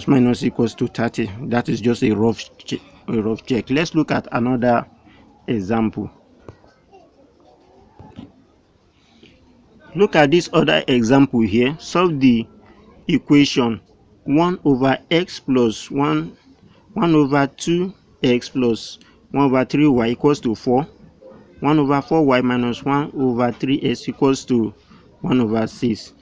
minus equals to 30. That is just a rough check. Let's look at another example. Look at this other example here. Solve the equation 1 over x plus 1 over 2x plus 1 over 3y equals to 4. 1 over 4y minus 1 over 3x equals to 1 over 6.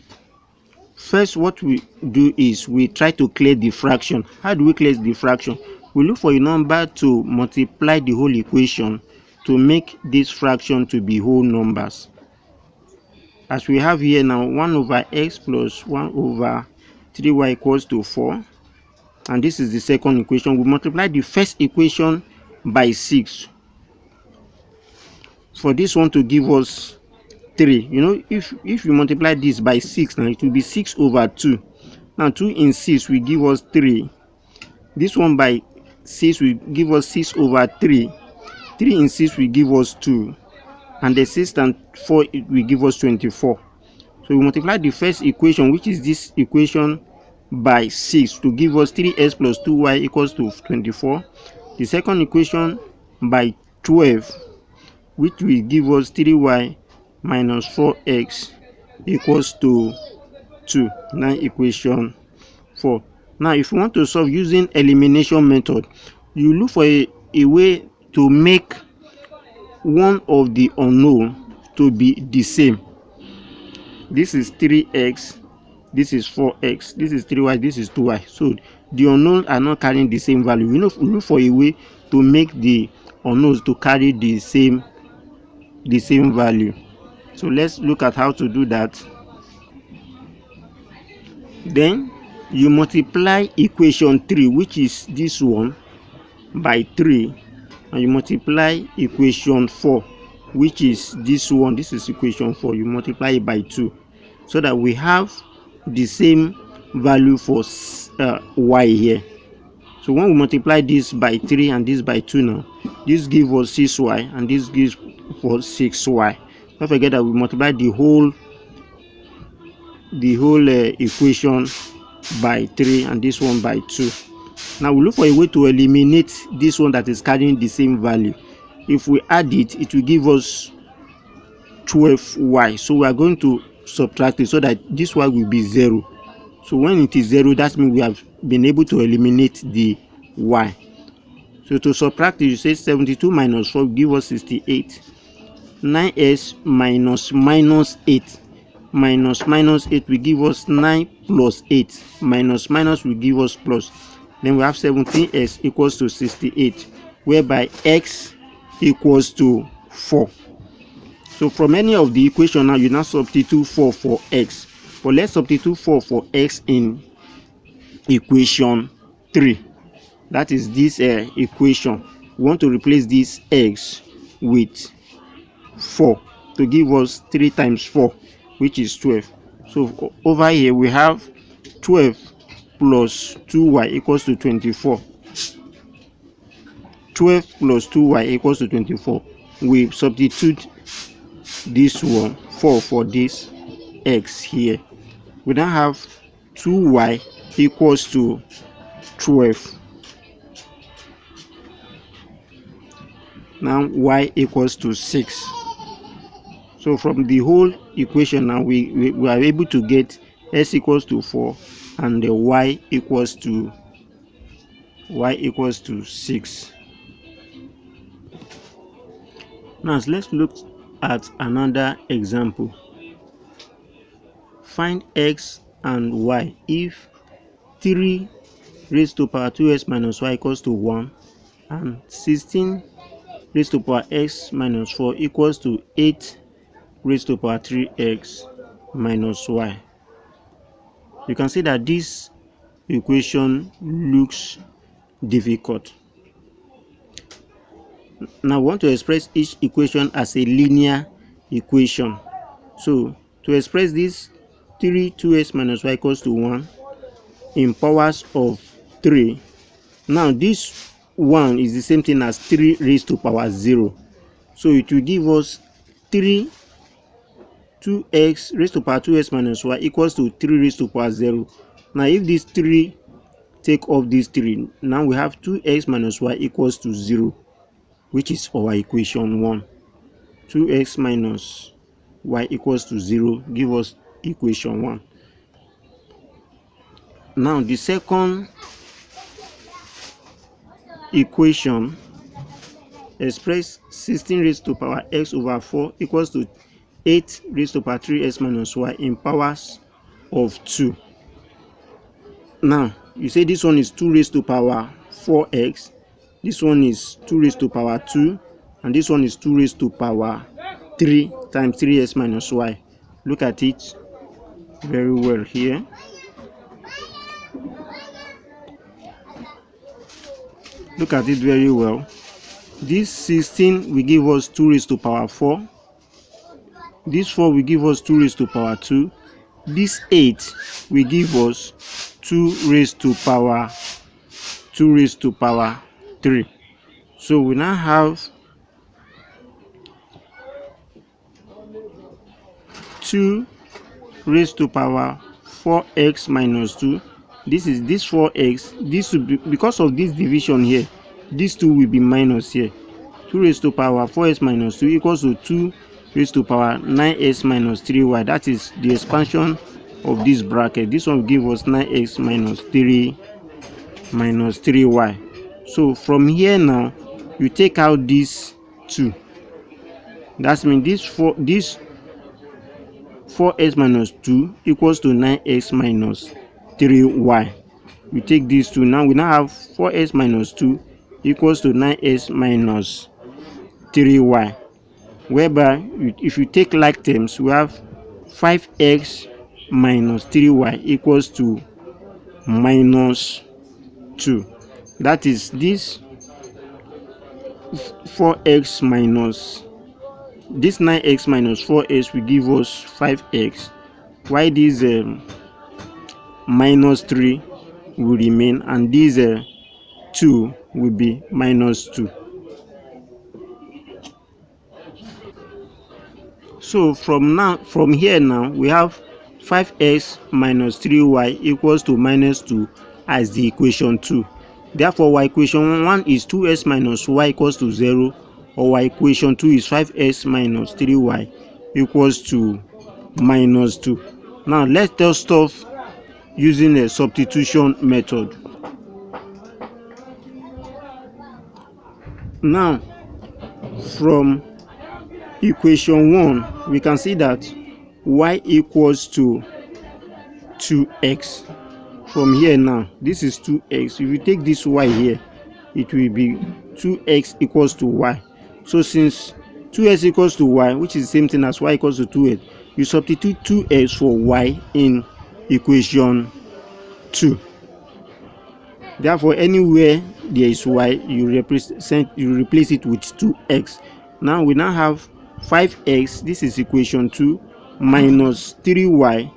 First, what we do is we try to clear the fraction. How do we clear the fraction? We look for a number to multiply the whole equation to make this fraction to be whole numbers. As we have here now, 1 over x plus 1 over 3y equals to 4. And this is the second equation. We multiply the first equation by 6. For this one to give us 3. You know, if you multiply this by 6 now, it will be 6 over 2. Now 2 in 6 will give us 3. This one by 6 will give us 6 over 3. 3 in 6 will give us 2. And the 6 and 4 it will give us 24. So we multiply the first equation, which is this equation, by 6 to give us 3x plus 2y equals to 24. The second equation by 12, which will give us 3y minus 4x equals to 2. Now equation 4. Now if you want to solve using elimination method, you look for a way to make one of the unknown to be the same. This is 3x, this is 4x, this is 3y, this is 2y. So the unknowns are not carrying the same value. We look for a way to make the unknowns to carry the same value. So let's look at how to do that. Then you multiply equation 3, which is this one, by 3. And you multiply equation 4, which is this one. This is equation 4. You multiply it by 2, so that we have the same value for y here. So when we multiply this by 3 and this by 2 now, this gives us 6y and this gives us 6y. Don't forget that we multiply the whole equation by 3 and this one by 2. Now we look for a way to eliminate this one that is carrying the same value. If we add it, it will give us 12y. So we are going to subtract it so that this y will be 0. So when it is 0, that means we have been able to eliminate the y. So to subtract it, you say 72 minus 4 will give us 68. 9s minus 8 minus 8 will give us 9 plus 8. Minus will give us plus. Then we have 17s equals to 68, whereby x equals to 4. So from any of the equation now, you now substitute 4 for x. But let's substitute 4 for x in equation 3. That is this equation. We want to replace this x with 4 to give us 3 times 4, which is 12. So over here we have 12 plus 2y equals to 24. 12 plus 2y equals to 24. We substitute this one 4 for this x here. We now have 2y equals to 12. Now y equals to 6. So from the whole equation now we are able to get s equals to 4 and the y equals to 6. Now let's look at another example. Find x and y if 3 raised to power 2x minus y equals to 1 and 16 raised to power x minus 4 equals to 8 raised to power 3x minus y. You can see that this equation looks difficult. Now we want to express each equation as a linear equation. So to express this 2x minus y equals to 1 in powers of 3. Now this 1 is the same thing as 3 raised to power 0. So it will give us 2x raised to power 2x minus y equals to 3 raised to power 0. Now if this 3 take off this 3. Now we have 2x minus y equals to 0, which is our equation 1. 2x minus y equals to 0 give us equation 1. Now the second equation express 16 raised to power x over 4 equals to 8 raised to power 3x minus y in powers of 2. Now you say this one is 2 raised to power 4x, this one is 2 raised to power 2, and this one is 2 raised to power 3 times 3x minus y. Look at it very well here. Look at it very well. This 16 will give us 2 raised to power 4. This 4 will give us 2 raised to power 2. This 8 will give us 2 raised to power 3. So we now have 2 raised to power 4x minus 2. This is this 4x. This will be, because of this division here, this 2 will be minus here. 2 raised to power 4x minus 2 equals to 2 raised to power 9x minus 3y. That is the expansion of this bracket. This one will give us 9x minus 3y. So from here now, you take out this 2. That means this 4x minus 2 equals to 9x minus 3y. We take these 2. Now we now have 4x minus 2 equals to 9x minus 3y. Whereby if you take like terms, we have 5x minus 3y equals to minus 2. That is this 4x minus this 9x minus 4x will give us 5x, while this minus 3 will remain, and this 2 will be minus 2. So from here now we have 5x minus 3y equals to minus 2 as the equation 2. Therefore our equation 1 is 2x minus y equals to 0, or our equation 2 is 5x minus 3y equals to minus 2. Now let us start using a substitution method. Now from equation 1 we can see that y equals to 2x. From here now, this is 2x. If you take this y here, it will be 2x equals to y. So since 2x equals to y, which is the same thing as y equals to 2x, you substitute 2x for y in equation 2. Therefore anywhere there is y, you replace it with 2x. Now we now have 5x, this is equation 2, minus 3y.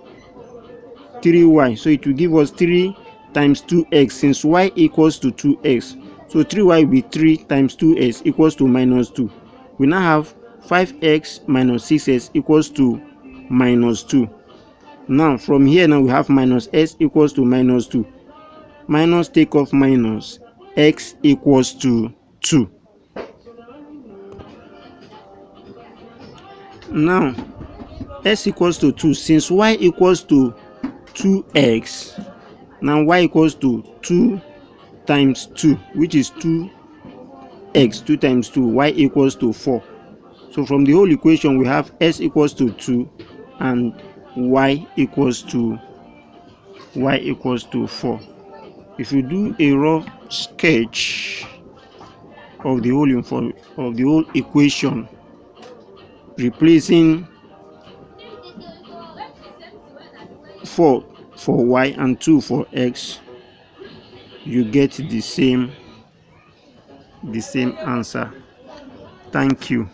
So it will give us 3 times 2x, since y equals to 2x. So 3y will be 3 times 2x equals to minus 2. We now have 5x minus 6x equals to minus 2. Now from here now we have minus s equals to minus 2. Minus take off minus, x equals to 2. Now s equals to 2, since y equals to 2x, now y equals to 2 times 2, which is 2x. 2 times 2, y equals to 4. So from the whole equation we have s equals to 2 and y equals to 4. If you do a raw sketch of the whole equation, replacing 4 for y and 2 for x, you get the same answer. Thank you.